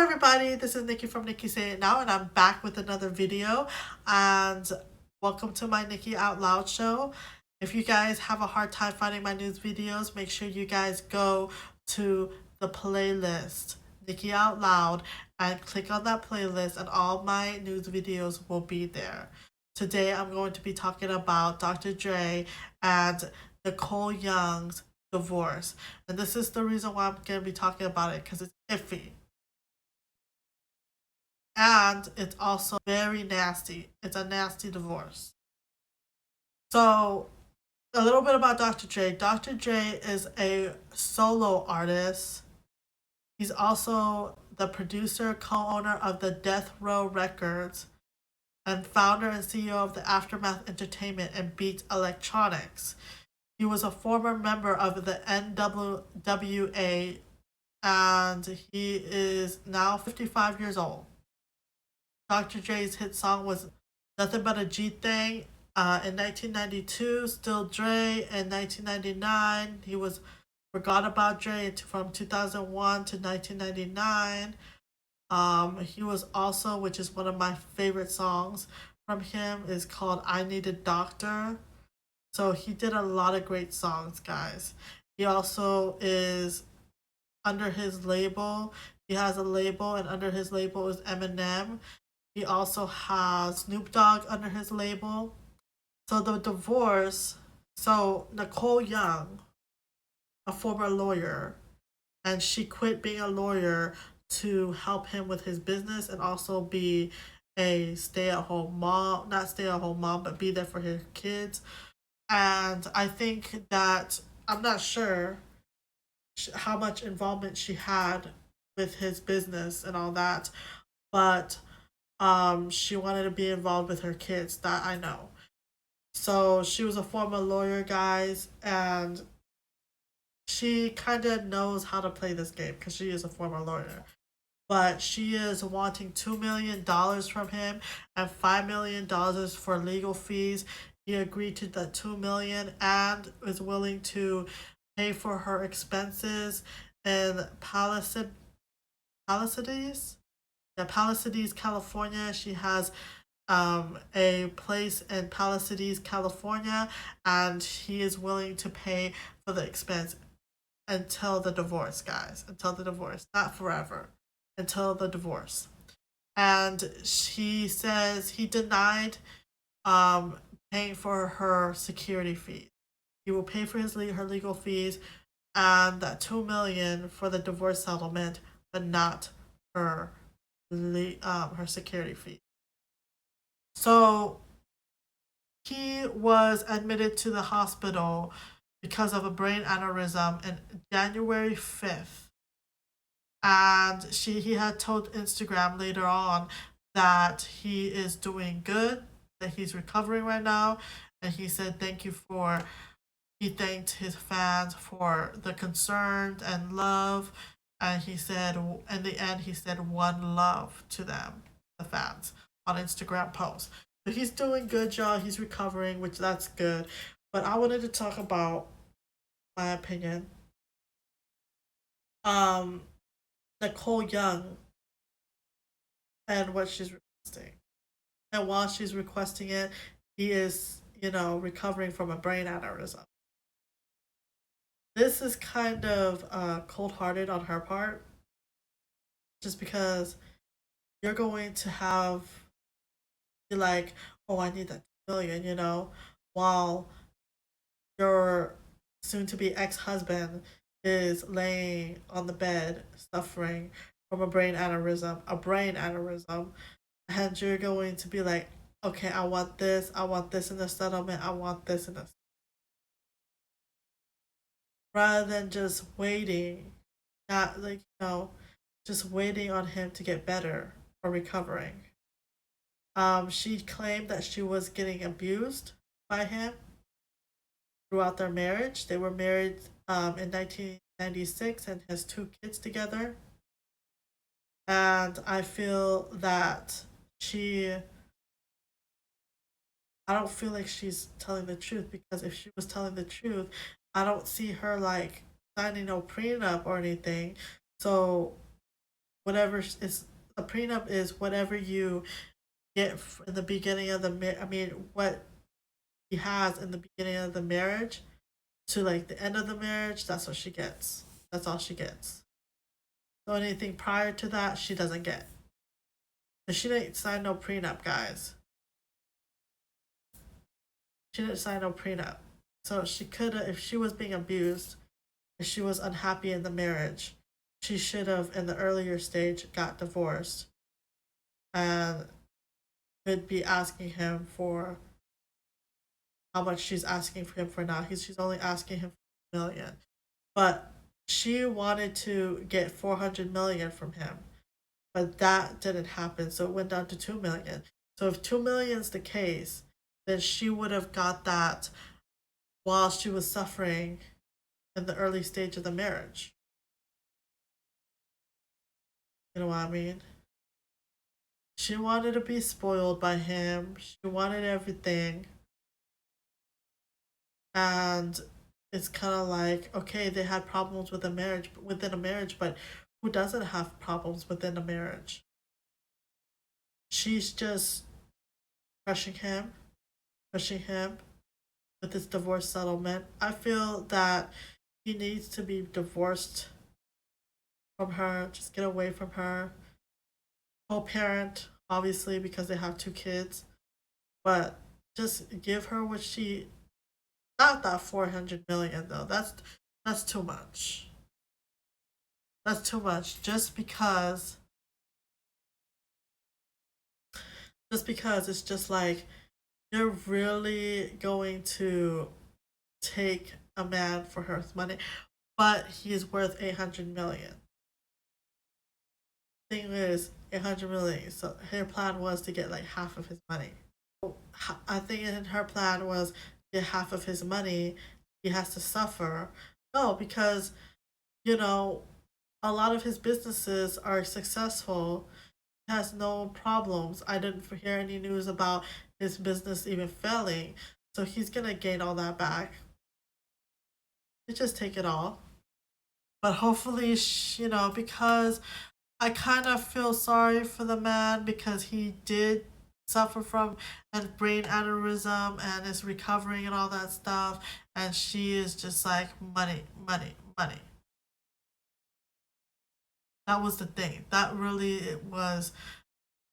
everybody, this is Nikki from Nikki Say It Now, and I'm back with another video. And welcome to my Nikki Out Loud show. If you guys have a hard time finding my news videos, make sure you guys go to the playlist Nikki Out Loud and click on that playlist, and all my news videos will be there. Today I'm going to be talking about Dr. Dre and Nicole Young's divorce. And this is the reason why I'm going to be talking about it, because it's iffy. And it's also very nasty. It's a nasty divorce. So, a little bit about Dr. Dre. Dr. Dre is a solo artist. He's also the producer, co-owner of the Death Row Records, and founder and CEO of the Aftermath Entertainment and Beats Electronics. He was a former member of the NWA, and he is now 55 years old. Dr. Dre's hit song was Nothing But a G Thing in 1992, Still Dre in 1999. He was Forgot About Dre from 2001 to 1999. He was also, which is one of my favorite songs from him, is called I Need a Doctor. So he did a lot of great songs, guys. He also is under his label. He has a label, and under his label is Eminem. He also has Snoop Dogg under his label. So the divorce, so Nicole Young, a former lawyer, and she quit being a lawyer to help him with his business and also be a stay-at-home mom, not stay-at-home mom, but be there for her kids. And I think that, I'm not sure how much involvement she had with his business and all that, but she wanted to be involved with her kids, that I know. So she was a former lawyer, guys, and she kind of knows how to play this game because she is a former lawyer. But she is wanting $2 million from him and $5 million for legal fees. He agreed to the $2 million and is willing to pay for her expenses in Palisades, California. She has a place in Palisades, California, and he is willing to pay for the expense until the divorce, guys. Until the divorce. Not forever. Until the divorce. And he says he denied paying for her security fees. He will pay for her legal fees and that $2 million for the divorce settlement, but not her her security fee. So he was admitted to the hospital because of a brain aneurysm on January 5th. And he had told Instagram later on that he is doing good, that he's recovering right now, and he said he thanked his fans for the concern and love. And he said, in the end, he said one love to them, the fans, on Instagram posts. So he's doing good, y'all. He's recovering, which that's good. But I wanted to talk about my opinion. Nicole Young and what she's requesting. And while she's requesting it, he is, recovering from a brain aneurysm. This is kind of cold-hearted on her part, just because you're going to be like, oh, I need that $2 million, while your soon-to-be ex-husband is laying on the bed suffering from a brain aneurysm, and you're going to be like, okay, I want this in the settlement, I want this in the, rather than just waiting, not just waiting on him to get better or recovering. She claimed that she was getting abused by him throughout their marriage. They were married in 1996 and has 2 kids together. And I feel that I don't feel like she's telling the truth, because if she was telling the truth, I don't see her like signing no prenup or anything. So whatever is a prenup is whatever you get in the beginning of the I mean, what he has in the beginning of the marriage to like the end of the marriage. That's what she gets. That's all she gets. So anything prior to that, she doesn't get. And she didn't sign no prenup, guys. She didn't sign no prenup. So she could have, if she was being abused, if she was unhappy in the marriage, she should have, in the earlier stage, got divorced and could be asking him for how much she's asking for him for now. She's only asking him for $1 million. But she wanted to get 400 million from him. But that didn't happen, so it went down to 2 million. So if 2 million is the case, then she would have got that while she was suffering in the early stage of the marriage. You know what I mean? She wanted to be spoiled by him. She wanted everything. And it's kind of like, okay, they had problems with a marriage, within a marriage, but who doesn't have problems within a marriage? She's just crushing him, pushing him with this divorce settlement. I feel that he needs to be divorced from her, just get away from her. Co-parent, obviously, because they have 2 kids, but just give her what she, not that 400 million though. That's too much. That's too much. Just because it's just like you're really going to take a man for her money, but he's worth 800 million. Thing is, 800 million. So her plan was to get like half of his money. I think in her plan was get half of his money. He has to suffer. No, because you know a lot of his businesses are successful. He has no problems. I didn't hear any news about his business even failing. So he's gonna gain all that back. You just take it all. But hopefully, because I kind of feel sorry for the man because he did suffer from a brain aneurysm and is recovering and all that stuff. And she is just like, money, money, money. That was the thing. That really it was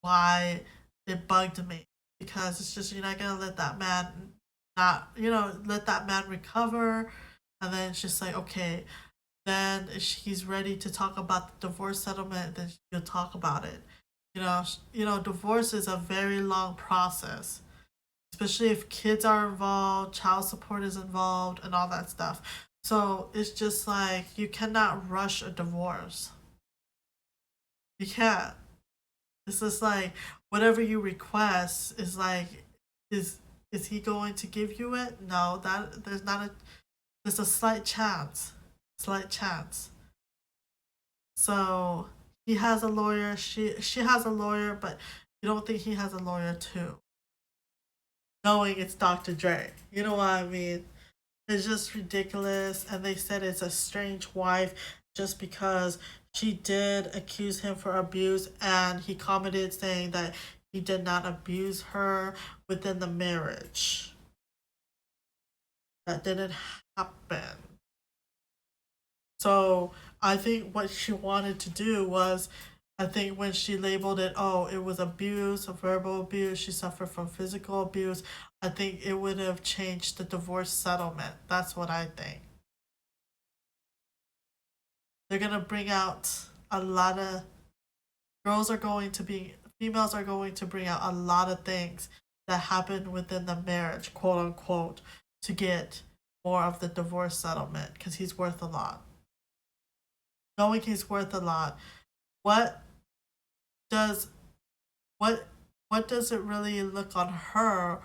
why it bugged me because it's just you're not gonna let that man not let that man recover, and then it's just like okay, then if he's ready to talk about the divorce settlement, then you'll talk about it. Divorce is a very long process, especially if kids are involved, child support is involved, and all that stuff. So it's just like you cannot rush a divorce. You can't. It's just like whatever you request is like is is he going to give you it? No, that there's a slight chance. Slight chance. So he has a lawyer, she has a lawyer, but you don't think he has a lawyer too. Knowing it's Dr. Dre. You know what I mean? It's just ridiculous. And they said it's a strange wife just because she did accuse him for abuse and he commented saying that he did not abuse her within the marriage. That didn't happen. So I think what she wanted to do was, I think when she labeled it, oh, it was abuse, verbal abuse, she suffered from physical abuse, I think it would have changed the divorce settlement. That's what I think. They're going to bring out a lot of, females are going to bring out a lot of things that happened within the marriage, quote unquote, to get more of the divorce settlement because he's worth a lot. Knowing he's worth a lot, what does what does it really look on her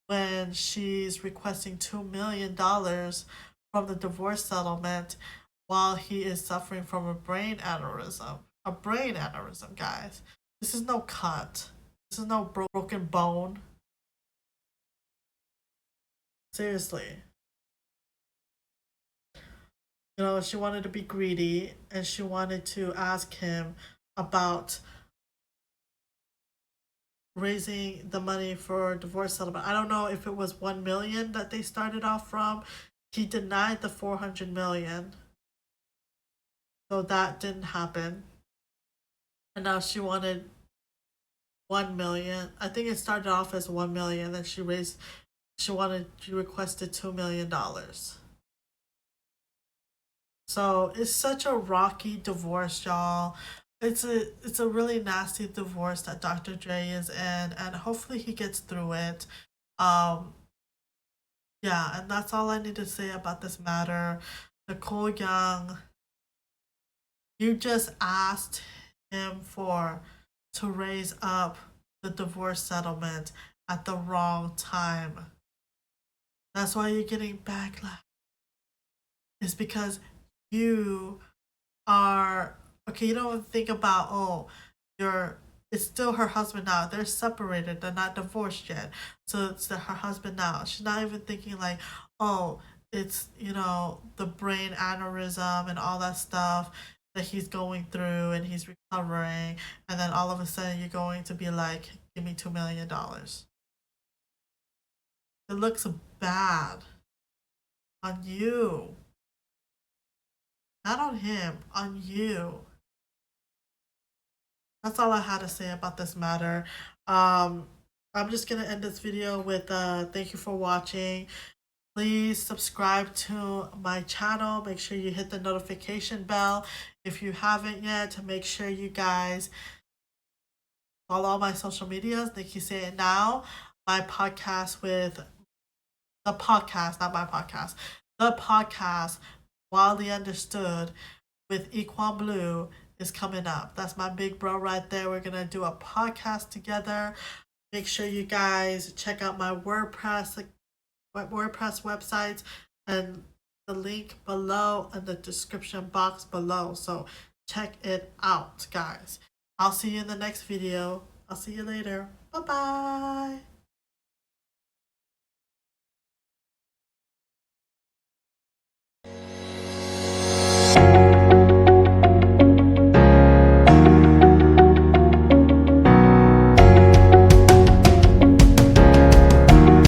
when she's requesting $2 million from the divorce settlement while he is suffering from a brain aneurysm? A brain aneurysm, guys. This is no cut. This is no broken bone. Seriously. She wanted to be greedy and she wanted to ask him about raising the money for divorce settlement. I don't know if it was 1 million that they started off from. He denied the 400 million. So that didn't happen. And now she wanted 1 million. I think it started off as 1 million, then she requested $2 million. So it's such a rocky divorce, y'all. It's a really nasty divorce that Dr. Dre is in, and hopefully he gets through it. Um, yeah, and that's all I need to say about this matter. Nicole Young, you just asked him to raise up the divorce settlement at the wrong time. That's why you're getting backlash. It's because you are okay. You don't think about, oh, it's still her husband now. They're separated. They're not divorced yet. So it's her husband now. She's not even thinking like, oh, it's the brain aneurysm and all that stuff that he's going through and he's recovering, and then all of a sudden you're going to be like, give me $2 million. It looks bad on you. Not on him, on you. That's all I had to say about this matter. I'm just gonna end this video with thank you for watching. Please subscribe to my channel. Make sure you hit the notification bell if you haven't yet. Make sure you guys follow all my social medias. Thank you, say it now. My podcast with the podcast, not my podcast. The podcast, Wildly Understood, with Equan Blue is coming up. That's my big bro right there. We're gonna do a podcast together. Make sure you guys check out my WordPress websites and the link below in the description box below. So check it out, guys. I'll see you in the next video. I'll see you later. Bye bye.